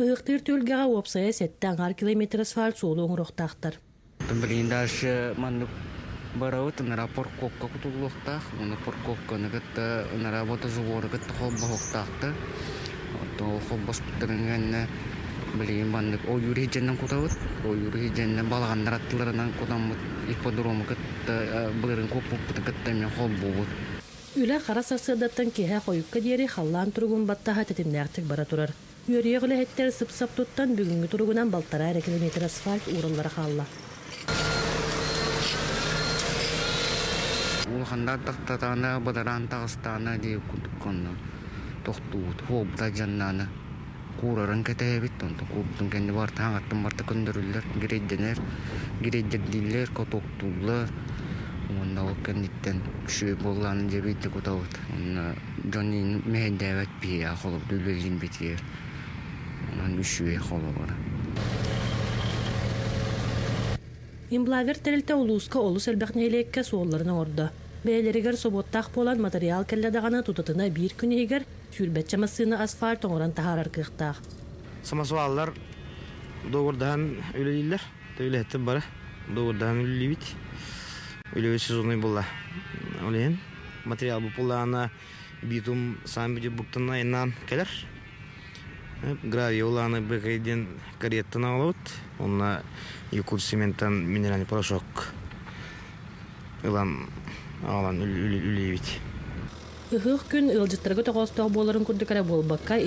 Ыктыр түлгәгә опсая 7 километр асфальт суолу оңрохтактар. Блин, дальше манны бараут на парковка кутулуктах, на парковка на гата на работа завора гата холбохтахта. То холбоспиттерген блин манны о юриженнен кутавыт, о юриженнен балгандар аттыларынан кутамыт ипподрому гата бырын копуп гата мен холбобут. Үлә кара сасыдаттан кеһә койукка диери халлан тургун баттаха тетимнәртик бара турар. Юриягылы хеттер сып-сап туттан бүгүнгү тургунан балтара километр асфальт урынлары халла. Улханда тактатана бадаран тагыстана ди кутконно. Тохтуут хобда жаннана. Кураран кетебит тонто куптун кенди бар таңаттан барта көндөрүлөр, гиредждилер, котоктулар. Онда оккендиттен күшү болган жебит кутабыт. Онда Джонни мендебет бия холоп дүлөлин битер. Онан күшү холобора. Имблагер терилте улуска олус элбекнелекке суолларына орда. Бәйлеригер соботтақ болан материал келледағаны тутатына bir күн егер сүрбәтче массыны асфальт оңыран тахарар кықтақ. Самосваллар doğurdan өлелілер, төйлетті бары, doğurdan өлелебет. Өлеу сезонный болла. Олен материал бұл боллағына битум сам бүде бұқтына еннан келер. Гравий олағына бәкейден кареттін алауыт. Онына Якут цементтан минеральный порошок ылан алан үлебет. Ыхық күн ылжыттырғы тоғыстығы боларын күрдікәрі болбаққа